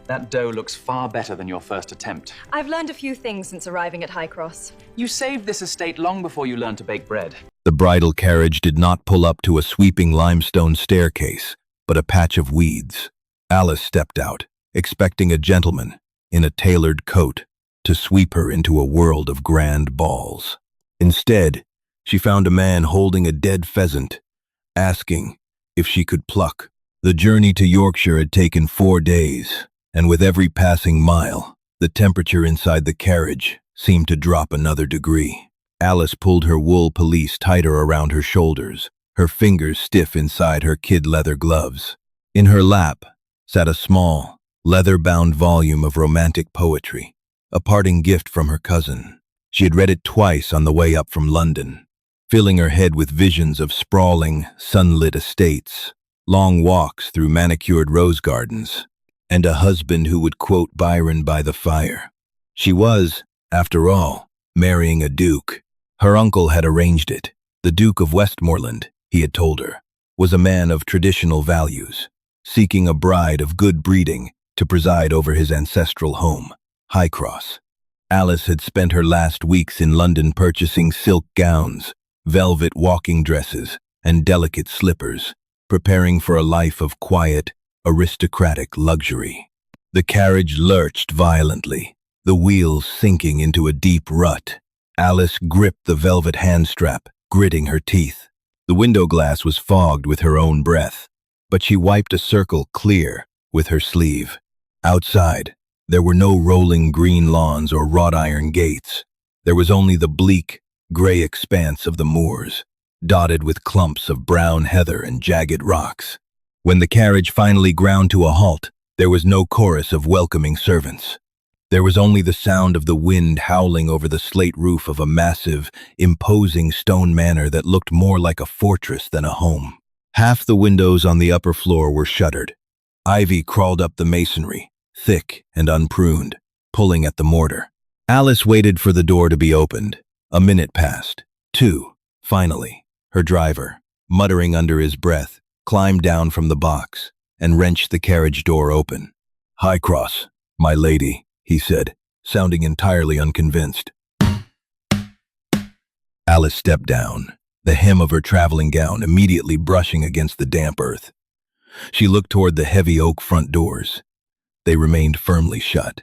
That dough looks far better than your first attempt. I've learned a few things since arriving at Highcross. You saved this estate long before you learned to bake bread. The bridal carriage did not pull up to a sweeping limestone staircase, but a patch of weeds. Alice stepped out, expecting a gentleman, in a tailored coat, to sweep her into a world of grand balls. Instead, she found a man holding a dead pheasant, asking if she could pluck. The journey to Yorkshire had taken 4 days, and with every passing mile, the temperature inside the carriage seemed to drop another degree. Alice pulled her wool pelisse tighter around her shoulders, her fingers stiff inside her kid leather gloves. In her lap sat a small, leather-bound volume of romantic poetry, a parting gift from her cousin. She had read it twice on the way up from London, filling her head with visions of sprawling, sunlit estates, long walks through manicured rose gardens, and a husband who would quote Byron by the fire. She was, after all, marrying a duke. Her uncle had arranged it. The Duke of Westmorland, he had told her, was a man of traditional values, seeking a bride of good breeding to preside over his ancestral home, Highcross. Alice had spent her last weeks in London purchasing silk gowns, velvet walking dresses, and delicate slippers, preparing for a life of quiet, aristocratic luxury. The carriage lurched violently, the wheels sinking into a deep rut. Alice gripped the velvet handstrap, gritting her teeth. The window glass was fogged with her own breath, but she wiped a circle clear with her sleeve. Outside, there were no rolling green lawns or wrought iron gates. There was only the bleak, gray expanse of the moors, dotted with clumps of brown heather and jagged rocks. When the carriage finally ground to a halt, there was no chorus of welcoming servants. There was only the sound of the wind howling over the slate roof of a massive, imposing stone manor that looked more like a fortress than a home. Half the windows on the upper floor were shuttered. Ivy crawled up the masonry, thick and unpruned, pulling at the mortar. Alice waited for the door to be opened. A minute passed. 2. Finally, her driver, muttering under his breath, climbed down from the box and wrenched the carriage door open. "Highcross, my lady," he said, sounding entirely unconvinced. Alice stepped down, the hem of her traveling gown immediately brushing against the damp earth. She looked toward the heavy oak front doors. They remained firmly shut.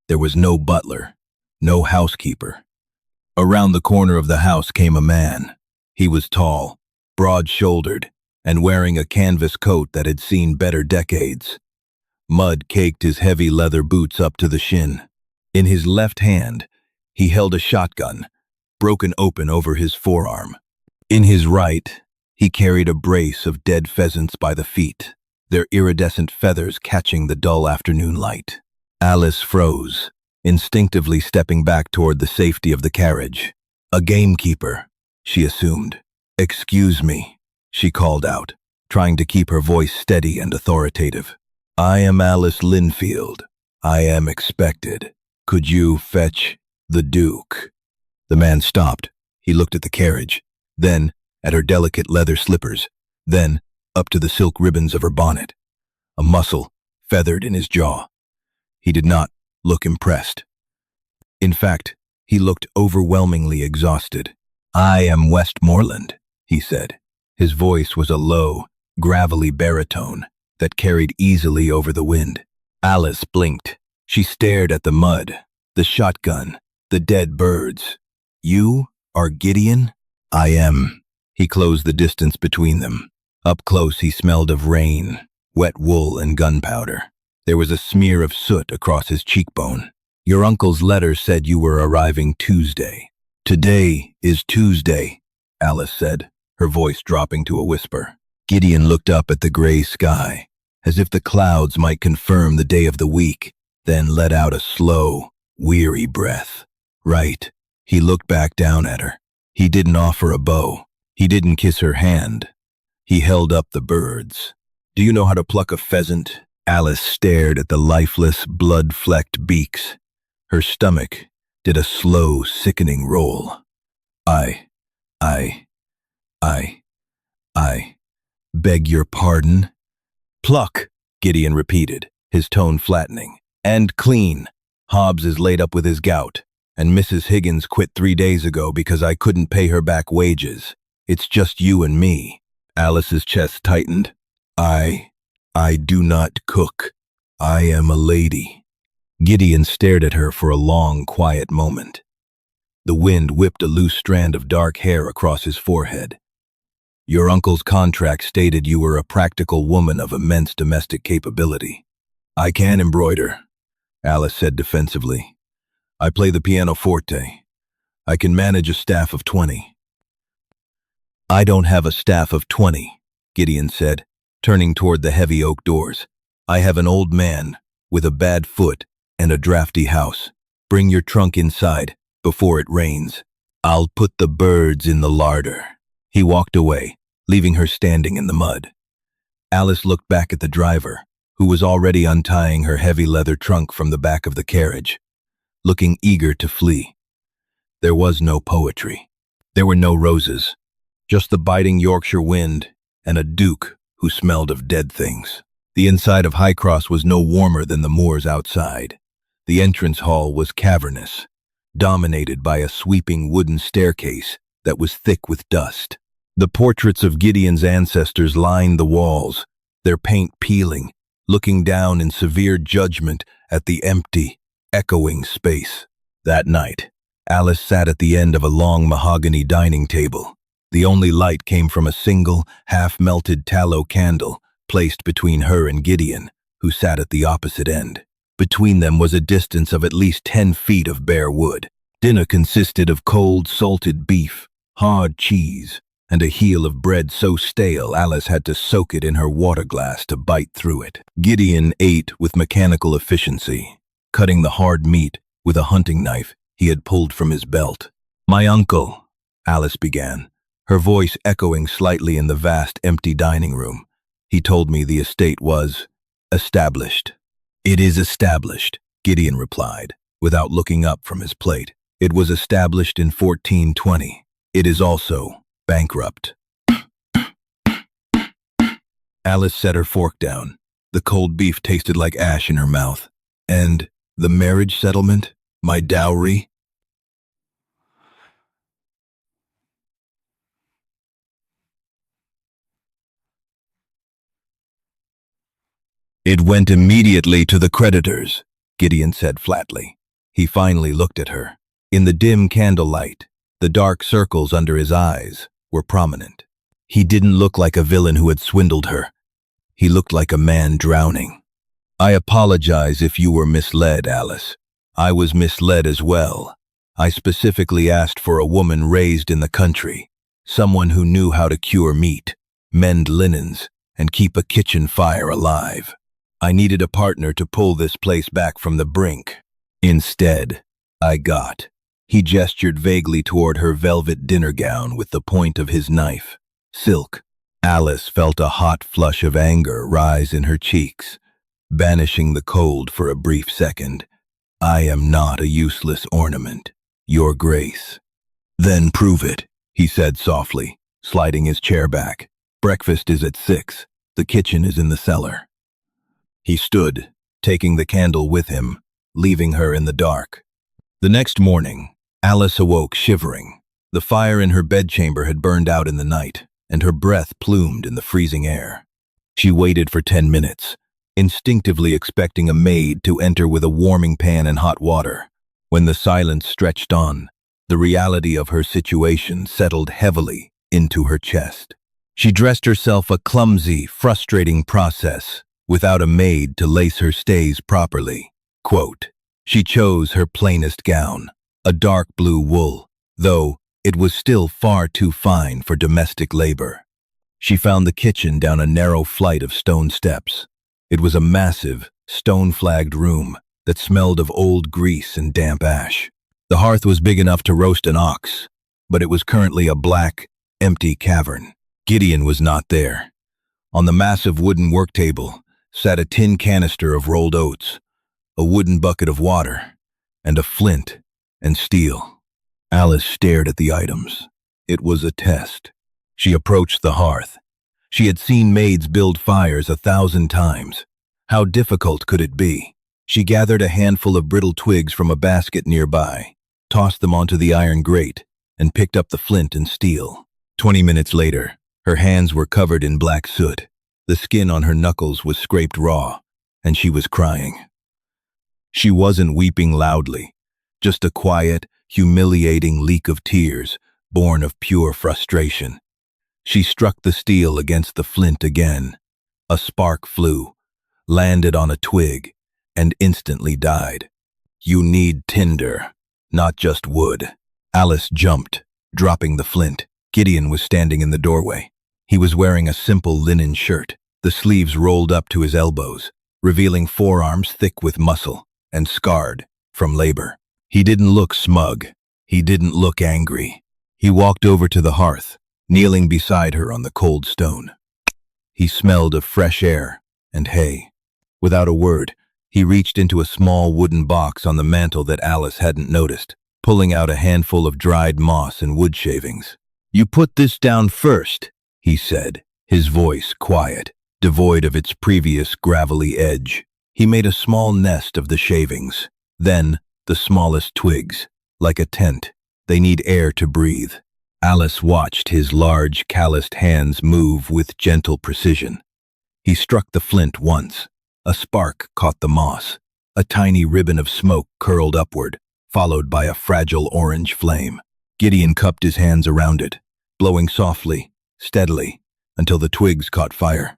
There was no butler, no housekeeper. Around the corner of the house came a man. He was tall, broad-shouldered, and wearing a canvas coat that had seen better decades. Mud caked his heavy leather boots up to the shin. In his left hand, he held a shotgun, broken open over his forearm. In his right, he carried a brace of dead pheasants by the feet, their iridescent feathers catching the dull afternoon light. Alice froze, instinctively stepping back toward the safety of the carriage. "A gamekeeper," she assumed. "Excuse me," she called out, trying to keep her voice steady and authoritative. "I am Alice Linfield. I am expected. Could you fetch the Duke?" The man stopped. He looked at the carriage, then at her delicate leather slippers, then up to the silk ribbons of her bonnet. A muscle feathered in his jaw. He did not look impressed. In fact, he looked overwhelmingly exhausted. "I am Westmorland," he said. His voice was a low, gravelly baritone that carried easily over the wind. Alice blinked. She stared at the mud, the shotgun, the dead birds. "You are Gideon?" "I am." He closed the distance between them. Up close he smelled of rain, wet wool and gunpowder. There was a smear of soot across his cheekbone. "Your uncle's letter said you were arriving Tuesday." "Today is Tuesday," Alice said, her voice dropping to a whisper. Gideon looked up at the gray sky, as if the clouds might confirm the day of the week, then let out a slow, weary breath. "Right." He looked back down at her. He didn't offer a bow. He didn't kiss her hand. He held up the birds. "Do you know how to pluck a pheasant?" Alice stared at the lifeless, blood-flecked beaks. Her stomach did a slow, sickening roll. I beg your pardon?" "Pluck," Gideon repeated, his tone flattening. "And clean. Hobbs is laid up with his gout, and Mrs. Higgins quit 3 days ago because I couldn't pay her back wages. It's just you and me." Alice's chest tightened. I do not cook. I am a lady." Gideon stared at her for a long, quiet moment. The wind whipped a loose strand of dark hair across his forehead. "Your uncle's contract stated you were a practical woman of immense domestic capability." "I can embroider," Alice said defensively. "I play the pianoforte. I can manage a staff of 20. "I don't have a staff of 20, Gideon said, turning toward the heavy oak doors. "I have an old man with a bad foot and a drafty house. Bring your trunk inside before it rains. I'll put the birds in the larder." He walked away, leaving her standing in the mud. Alice looked back at the driver, who was already untying her heavy leather trunk from the back of the carriage, looking eager to flee. There was no poetry. There were no roses, just the biting Yorkshire wind and a duke who smelled of dead things. The inside of Highcross was no warmer than the moors outside. The entrance hall was cavernous, dominated by a sweeping wooden staircase that was thick with dust. The portraits of Gideon's ancestors lined the walls, their paint peeling, looking down in severe judgment at the empty, echoing space. That night, Alice sat at the end of a long mahogany dining table. The only light came from a single, half-melted tallow candle placed between her and Gideon, who sat at the opposite end. Between them was a distance of at least 10 feet of bare wood. Dinner consisted of cold, salted beef, hard cheese, and a heel of bread so stale Alice had to soak it in her water glass to bite through it. Gideon ate with mechanical efficiency, cutting the hard meat with a hunting knife he had pulled from his belt. "My uncle," Alice began, her voice echoing slightly in the vast, empty dining room. "He told me the estate was established." "It is established," Gideon replied, without looking up from his plate. "It was established in 1420. It is also bankrupt." Alice set her fork down. The cold beef tasted like ash in her mouth. "And the marriage settlement? My dowry?" "It went immediately to the creditors," Gideon said flatly. He finally looked at her. In the dim candlelight, the dark circles under his eyes were prominent. He didn't look like a villain who had swindled her. He looked like a man drowning. "I apologize if you were misled, Alice. I was misled as well. I specifically asked for a woman raised in the country, someone who knew how to cure meat, mend linens, and keep a kitchen fire alive. I needed a partner to pull this place back from the brink. Instead, I got..." He gestured vaguely toward her velvet dinner gown with the point of his knife. "Silk." Alice felt a hot flush of anger rise in her cheeks, banishing the cold for a brief second. "I am not a useless ornament, Your Grace." "Then prove it," he said softly, sliding his chair back. "Breakfast is at 6. The kitchen is in the cellar." He stood, taking the candle with him, leaving her in the dark. The next morning, Alice awoke shivering. The fire in her bedchamber had burned out in the night, and her breath plumed in the freezing air. She waited for 10 minutes, instinctively expecting a maid to enter with a warming pan and hot water. When the silence stretched on, the reality of her situation settled heavily into her chest. She dressed herself, a clumsy, frustrating process, without a maid to lace her stays properly. Quote, she chose her plainest gown, a dark blue wool, though it was still far too fine for domestic labor. She found the kitchen down a narrow flight of stone steps. It was a massive, stone-flagged room that smelled of old grease and damp ash. The hearth was big enough to roast an ox, but it was currently a black, empty cavern. Gideon was not there. On the massive wooden work table sat a tin canister of rolled oats, a wooden bucket of water, and a flint and steel. Alice stared at the items. It was a test. She approached the hearth. She had seen maids build fires 1,000 times. How difficult could it be? She gathered a handful of brittle twigs from a basket nearby, tossed them onto the iron grate, and picked up the flint and steel. 20 minutes later, her hands were covered in black soot. The skin on her knuckles was scraped raw, and she was crying. She wasn't weeping loudly, just a quiet, humiliating leak of tears, born of pure frustration. She struck the steel against the flint again. A spark flew, landed on a twig, and instantly died. You need tinder, not just wood. Alice jumped, dropping the flint. Gideon was standing in the doorway. He was wearing a simple linen shirt, the sleeves rolled up to his elbows, revealing forearms thick with muscle and scarred from labor. He didn't look smug. He didn't look angry. He walked over to the hearth, kneeling beside her on the cold stone. He smelled of fresh air and hay. Without a word, he reached into a small wooden box on the mantel that Alice hadn't noticed, pulling out a handful of dried moss and wood shavings. "You put this down first," he said, his voice quiet, devoid of its previous gravelly edge. He made a small nest of the shavings, then the smallest twigs, like a tent. They need air to breathe. Alice watched his large, calloused hands move with gentle precision. He struck the flint once. A spark caught the moss. A tiny ribbon of smoke curled upward, followed by a fragile orange flame. Gideon cupped his hands around it, blowing softly, steadily, until the twigs caught fire.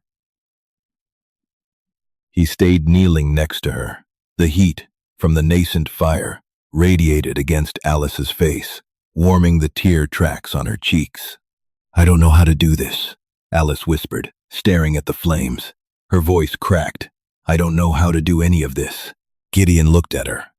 He stayed kneeling next to her. The heat from the nascent fire radiated against Alice's face, warming the tear tracks on her cheeks. "I don't know how to do this," Alice whispered, staring at the flames. Her voice cracked. "I don't know how to do any of this." Gideon looked at her.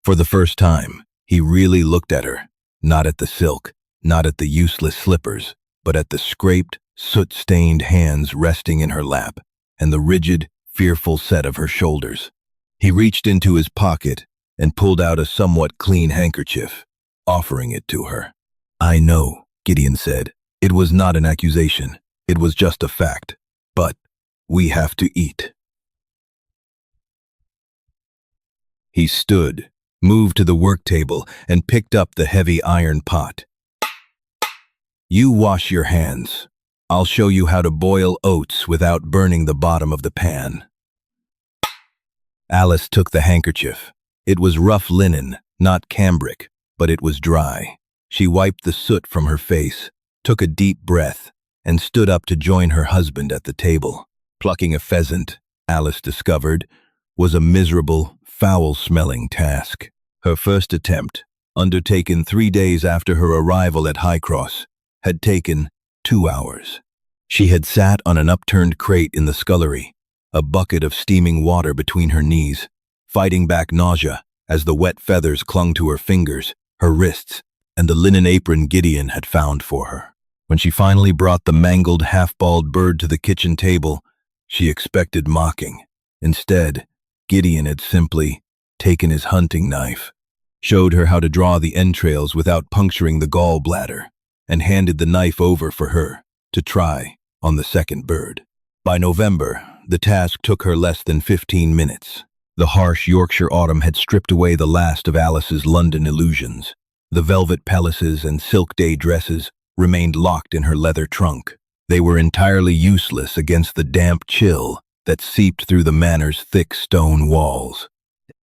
For the first time, he really looked at her, not at the silk, not at the useless slippers, but at the scraped, soot-stained hands resting in her lap, and the rigid, fearful set of her shoulders. He reached into his pocket and pulled out a somewhat clean handkerchief, offering it to her. "I know," Gideon said. "It was not an accusation. It was just a fact. But we have to eat." He stood, moved to the work table, and picked up the heavy iron pot. "You wash your hands. I'll show you how to boil oats without burning the bottom of the pan." Alice took the handkerchief. It was rough linen, not cambric, but it was dry. She wiped the soot from her face, took a deep breath, and stood up to join her husband at the table. Plucking a pheasant, Alice discovered, was a miserable, foul-smelling task. Her first attempt, undertaken 3 days after her arrival at Highcross, had taken 2 hours. She had sat on an upturned crate in the scullery, a bucket of steaming water between her knees, fighting back nausea as the wet feathers clung to her fingers, her wrists, and the linen apron Gideon had found for her. When she finally brought the mangled, half-bald bird to the kitchen table, she expected mocking. Instead, Gideon had simply taken his hunting knife, showed her how to draw the entrails without puncturing the gallbladder, and handed the knife over for her to try on the second bird. By November, the task took her less than 15 minutes. The harsh Yorkshire autumn had stripped away the last of Alice's London illusions. The velvet pelisses and silk day dresses remained locked in her leather trunk. They were entirely useless against the damp chill that seeped through the manor's thick stone walls.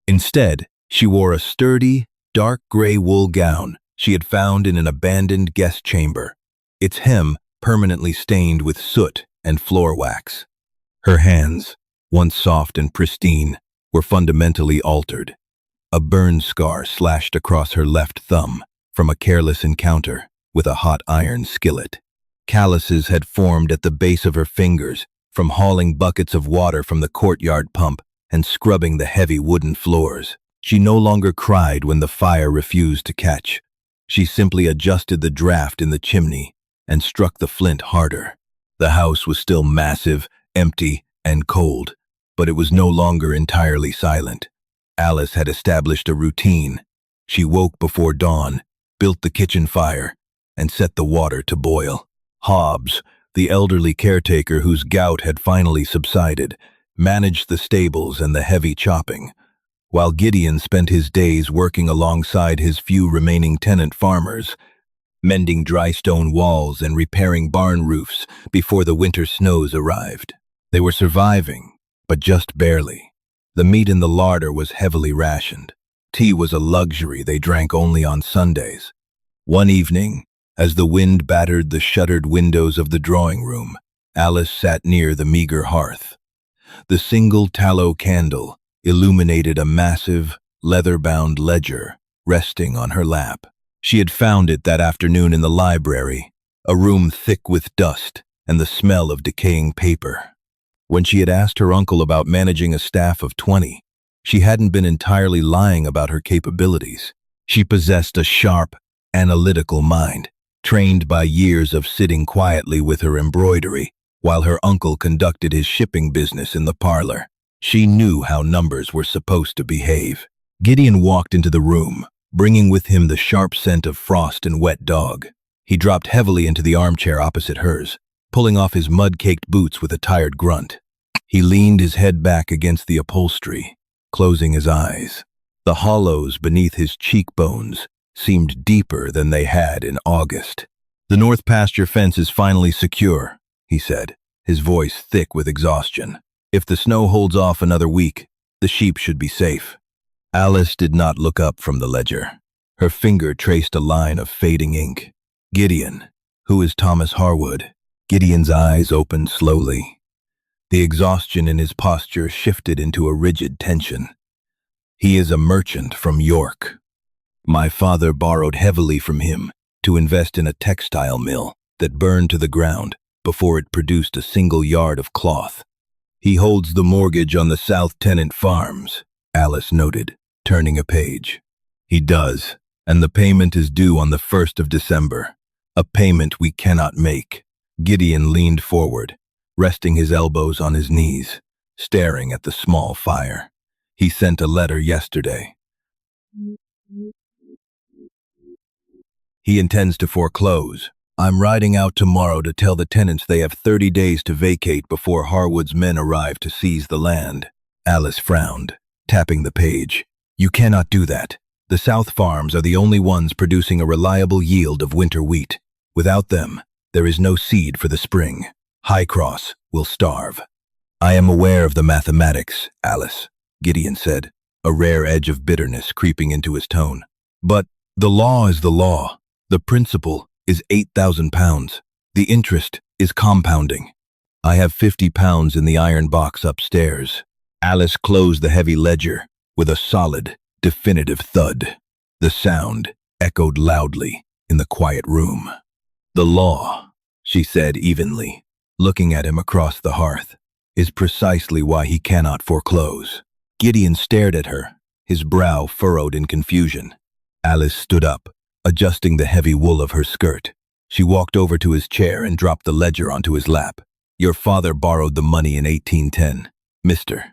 Instead, she wore a sturdy, dark gray wool gown she had found in an abandoned guest chamber, its hem permanently stained with soot and floor wax. Her hands, once soft and pristine, were fundamentally altered. A burn scar slashed across her left thumb from a careless encounter with a hot iron skillet. Calluses had formed at the base of her fingers from hauling buckets of water from the courtyard pump and scrubbing the heavy wooden floors. She no longer cried when the fire refused to catch. She simply adjusted the draft in the chimney and struck the flint harder. The house was still massive, empty, and cold, but it was no longer entirely silent. Alice had established a routine. She woke before dawn, built the kitchen fire, and set the water to boil. Hobbs, the elderly caretaker whose gout had finally subsided, managed the stables and the heavy chopping, while Gideon spent his days working alongside his few remaining tenant farmers, mending dry stone walls and repairing barn roofs before the winter snows arrived. They were surviving, but just barely. The meat in the larder was heavily rationed. Tea was a luxury they drank only on Sundays. One evening, as the wind battered the shuttered windows of the drawing room, Alice sat near the meager hearth. The single tallow candle illuminated a massive, leather-bound ledger resting on her lap. She had found it that afternoon in the library, a room thick with dust and the smell of decaying paper. When she had asked her uncle about managing a staff of 20, she hadn't been entirely lying about her capabilities. She possessed a sharp, analytical mind, trained by years of sitting quietly with her embroidery while her uncle conducted his shipping business in the parlor. She knew how numbers were supposed to behave. Gideon walked into the room, bringing with him the sharp scent of frost and wet dog. He dropped heavily into the armchair opposite hers, pulling off his mud-caked boots with a tired grunt. He leaned his head back against the upholstery, closing his eyes. The hollows beneath his cheekbones seemed deeper than they had in August. "The north pasture fence is finally secure," he said, his voice thick with exhaustion. "If the snow holds off another week, the sheep should be safe." Alice did not look up from the ledger. Her finger traced a line of fading ink. "Gideon, who is Thomas Harwood?" Gideon's eyes opened slowly. The exhaustion in his posture shifted into a rigid tension. "He is a merchant from York. My father borrowed heavily from him to invest in a textile mill that burned to the ground before it produced a single yard of cloth. He holds the mortgage on the South Tenant Farms," Alice noted, turning a page. "He does, and the payment is due on the 1st of December, a payment we cannot make." Gideon leaned forward, resting his elbows on his knees, staring at the small fire. "He sent a letter yesterday. He intends to foreclose. I'm riding out tomorrow to tell the tenants they have 30 days to vacate before Harwood's men arrive to seize the land." Alice frowned, tapping the page. "You cannot do that. The South Farms are the only ones producing a reliable yield of winter wheat. Without them, there is no seed for the spring. Highcross will starve." "I am aware of the mathematics, Alice," Gideon said, a rare edge of bitterness creeping into his tone. "But the law is the law. The principal is £8,000. The interest is compounding. I have £50 in the iron box upstairs." Alice closed the heavy ledger with a solid, definitive thud. The sound echoed loudly in the quiet room. "The law," she said evenly, looking at him across the hearth, "is precisely why he cannot foreclose." Gideon stared at her, his brow furrowed in confusion. Alice stood up, adjusting the heavy wool of her skirt. She walked over to his chair and dropped the ledger onto his lap. "Your father borrowed the money in 1810. Mr.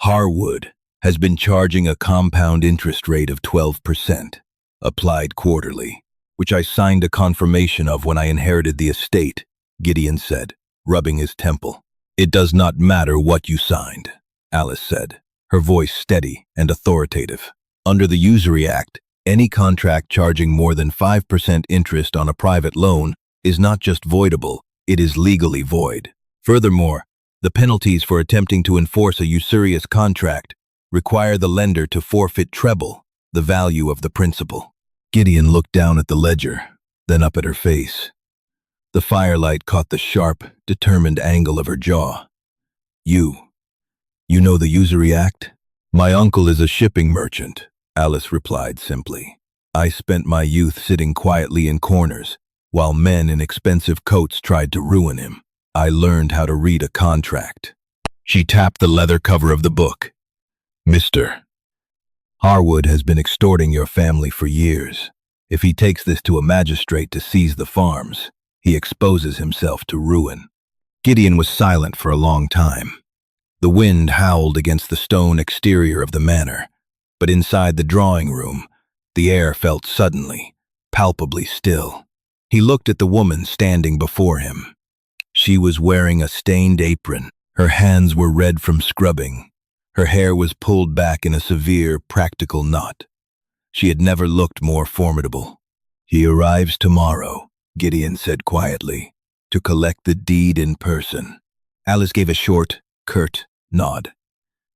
Harwood has been charging a compound interest rate of 12%, applied quarterly, which I signed a confirmation of when I inherited the estate," Gideon said, rubbing his temple. "It does not matter what you signed," Alice said, her voice steady and authoritative. "Under the Usury Act, any contract charging more than 5% interest on a private loan is not just voidable, it is legally void. Furthermore, the penalties for attempting to enforce a usurious contract require the lender to forfeit treble the value of the principal." Gideon looked down at the ledger, then up at her face. The firelight caught the sharp, determined angle of her jaw. You know the Usury Act?" "My uncle is a shipping merchant," Alice replied simply. "I spent my youth sitting quietly in corners, while men in expensive coats tried to ruin him. I learned how to read a contract." She tapped the leather cover of the book. "Mr. Harwood has been extorting your family for years. If he takes this to a magistrate to seize the farms, he exposes himself to ruin." Gideon was silent for a long time. The wind howled against the stone exterior of the manor, but inside the drawing room, the air felt suddenly, palpably still. He looked at the woman standing before him. She was wearing a stained apron, Her hands were red from scrubbing. Her hair was pulled back in a severe, practical knot. She had never looked more formidable. "He arrives tomorrow," Gideon said quietly, "to collect the deed in person." Alice gave a short, curt nod.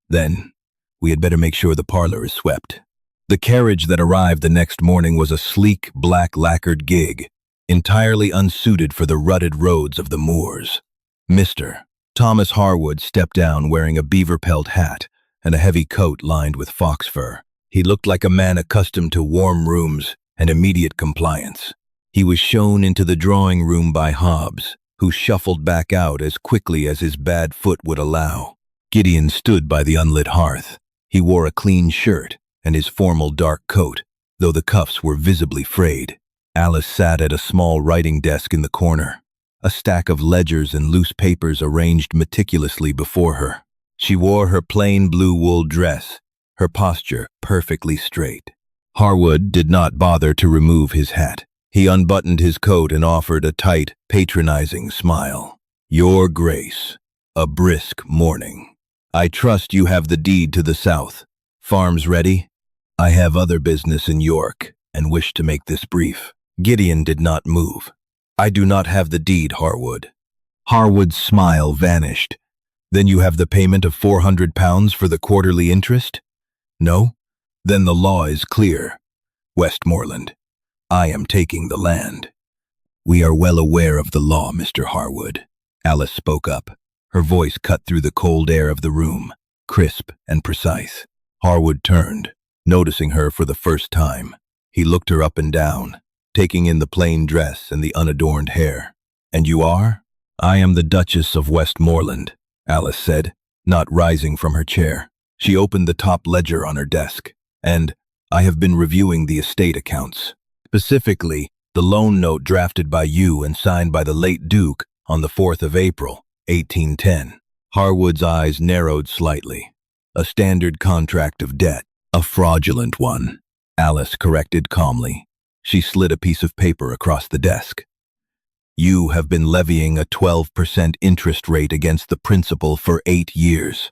"Then, we had better make sure the parlor is swept." The carriage that arrived the next morning was a sleek, black lacquered gig, entirely unsuited for the rutted roads of the moors. Mr. Thomas Harwood stepped down wearing a beaver pelt hat and a heavy coat lined with fox fur. He looked like a man accustomed to warm rooms and immediate compliance. He was shown into the drawing room by Hobbs, who shuffled back out as quickly as his bad foot would allow. Gideon stood by the unlit hearth. He wore a clean shirt and his formal dark coat, though the cuffs were visibly frayed. Alice sat at a small writing desk in the corner, a stack of ledgers and loose papers arranged meticulously before her. She wore her plain blue wool dress, her posture perfectly straight. Harwood did not bother to remove his hat. He unbuttoned his coat and offered a tight, patronizing smile. "Your Grace, a brisk morning. I trust you have the deed to the south. Farms ready? I have other business in York and wish to make this brief." Gideon did not move. "I do not have the deed, Harwood." Harwood's smile vanished. "Then you have the payment of £400 for the quarterly interest?" "No? Then the law is clear. Westmorland, I am taking the land." "We are well aware of the law, Mr. Harwood." Alice spoke up. Her voice cut through the cold air of the room, crisp and precise. Harwood turned, noticing her for the first time. He looked her up and down, taking in the plain dress and the unadorned hair. "And you are?" "I am the Duchess of Westmorland," Alice said, not rising from her chair. She opened the top ledger on her desk. "And I have been reviewing the estate accounts. Specifically, the loan note drafted by you and signed by the late Duke on the 4th of April, 1810. Harwood's eyes narrowed slightly. "A standard contract of debt, a fraudulent one," Alice corrected calmly. She slid a piece of paper across the desk. "You have been levying a 12% interest rate against the principal for 8 years.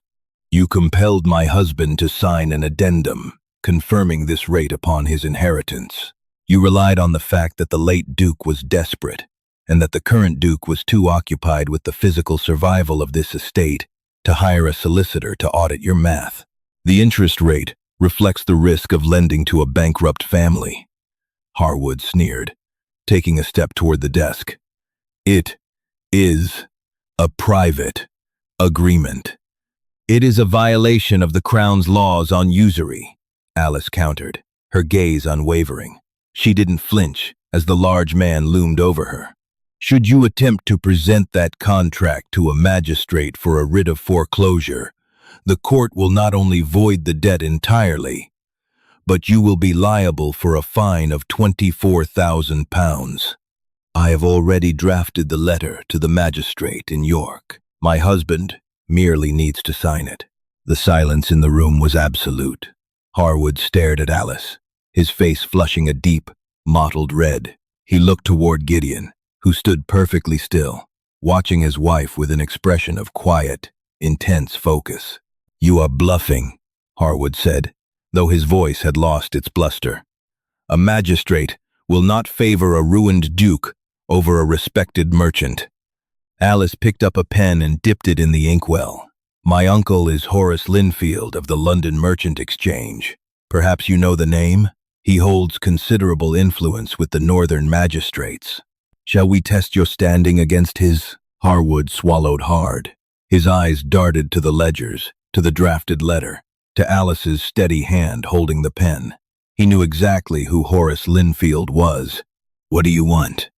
You compelled my husband to sign an addendum confirming this rate upon his inheritance. You relied on the fact that the late Duke was desperate and that the current Duke was too occupied with the physical survival of this estate to hire a solicitor to audit your math. The interest rate reflects the risk of lending to a bankrupt family." Harwood sneered, taking a step toward the desk. "It is a private agreement." "It is a violation of the Crown's laws on usury," Alice countered, her gaze unwavering. She didn't flinch as the large man loomed over her. "Should you attempt to present that contract to a magistrate for a writ of foreclosure, the court will not only void the debt entirely, but you will be liable for a fine of £24,000. I have already drafted the letter to the magistrate in York. My husband merely needs to sign it." The silence in the room was absolute. Harwood stared at Alice, his face flushing a deep, mottled red. He looked toward Gideon, who stood perfectly still, watching his wife with an expression of quiet, intense focus. "You are bluffing," Harwood said, though his voice had lost its bluster. "A magistrate will not favor a ruined duke over a respected merchant." Alice picked up a pen and dipped it in the inkwell. "My uncle is Horace Linfield of the London Merchant Exchange. Perhaps you know the name? He holds considerable influence with the northern magistrates. Shall we test your standing against his?" Harwood swallowed hard. His eyes darted to the ledgers, to the drafted letter, to Alice's steady hand holding the pen. He knew exactly who Horace Linfield was. "What do you want?"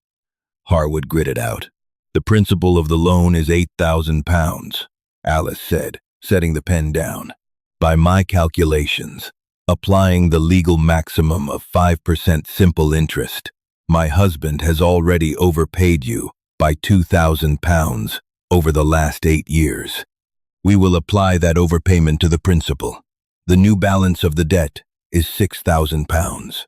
Harwood gritted out. "The principal of the loan is £8,000, Alice said, setting the pen down. "By my calculations, applying the legal maximum of 5% simple interest, my husband has already overpaid you by £2,000 over the last 8 years. We will apply that overpayment to the principal. The new balance of the debt is £6,000.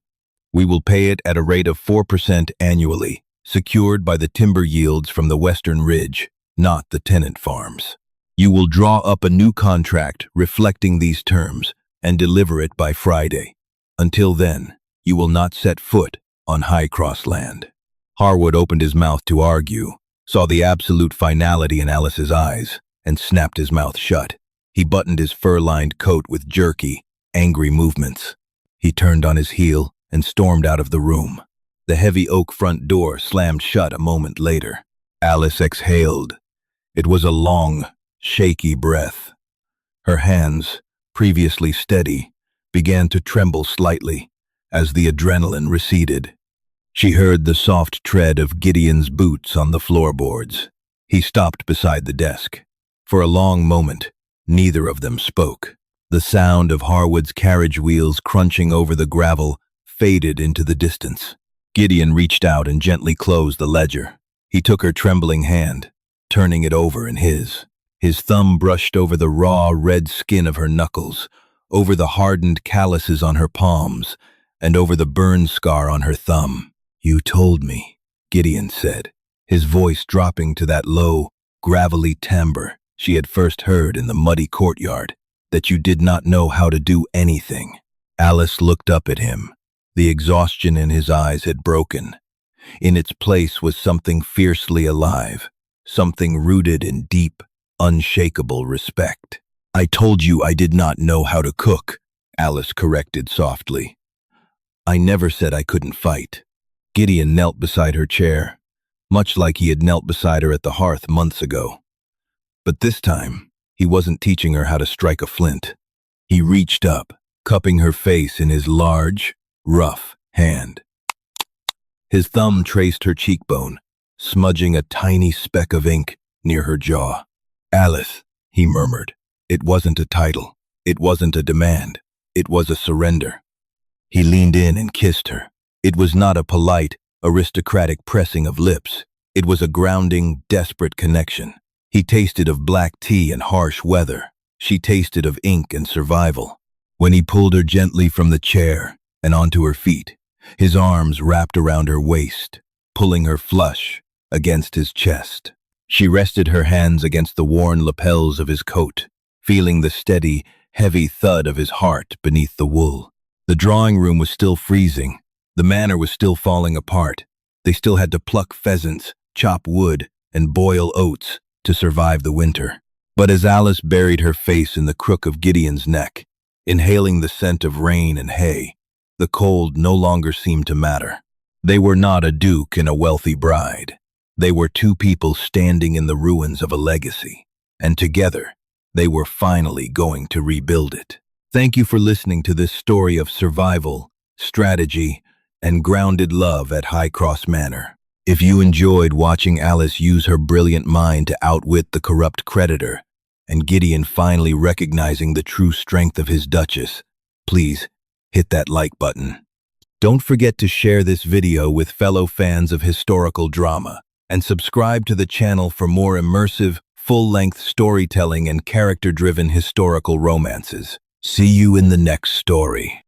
We will pay it at a rate of 4% annually, secured by the timber yields from the western ridge, not the tenant farms. You will draw up a new contract reflecting these terms and deliver it by Friday. Until then, you will not set foot on Highcross land." Harwood opened his mouth to argue, saw the absolute finality in Alice's eyes, and snapped his mouth shut. He buttoned his fur-lined coat with jerky, angry movements. He turned on his heel and stormed out of the room. The heavy oak front door slammed shut a moment later. Alice exhaled. It was a long, shaky breath. Her hands, previously steady, began to tremble slightly as the adrenaline receded. She heard the soft tread of Gideon's boots on the floorboards. He stopped beside the desk. For a long moment, neither of them spoke. The sound of Harwood's carriage wheels crunching over the gravel faded into the distance. Gideon reached out and gently closed the ledger. He took her trembling hand, turning it over in his. His thumb brushed over the raw, red skin of her knuckles, over the hardened calluses on her palms, and over the burn scar on her thumb. "You told me," Gideon said, his voice dropping to that low, gravelly timbre she had first heard in the muddy courtyard, "that you did not know how to do anything." Alice looked up at him. The exhaustion in his eyes had broken. In its place was something fiercely alive, something rooted in deep, unshakable respect. "I told you I did not know how to cook," Alice corrected softly. "I never said I couldn't fight." Gideon knelt beside her chair, much like he had knelt beside her at the hearth months ago. But this time, he wasn't teaching her how to strike a flint. He reached up, cupping her face in his large, rough hand. His thumb traced her cheekbone, smudging a tiny speck of ink near her jaw. "Alice," he murmured. It wasn't a title. It wasn't a demand. It was a surrender. He leaned in and kissed her. It was not a polite, aristocratic pressing of lips. It was a grounding, desperate connection. He tasted of black tea and harsh weather. She tasted of ink and survival. When he pulled her gently from the chair and onto her feet, his arms wrapped around her waist, pulling her flush against his chest. She rested her hands against the worn lapels of his coat, feeling the steady, heavy thud of his heart beneath the wool. The drawing room was still freezing. The manor was still falling apart. They still had to pluck pheasants, chop wood, and boil oats to survive the winter. But as Alice buried her face in the crook of Gideon's neck, inhaling the scent of rain and hay, the cold no longer seemed to matter. They were not a duke and a wealthy bride. They were two people standing in the ruins of a legacy, and together, they were finally going to rebuild it. Thank you for listening to this story of survival, strategy, and grounded love at Highcross Manor. If you enjoyed watching Alice use her brilliant mind to outwit the corrupt creditor, and Gideon finally recognizing the true strength of his duchess, please hit that like button. Don't forget to share this video with fellow fans of historical drama, and subscribe to the channel for more immersive, full-length storytelling and character-driven historical romances. See you in the next story.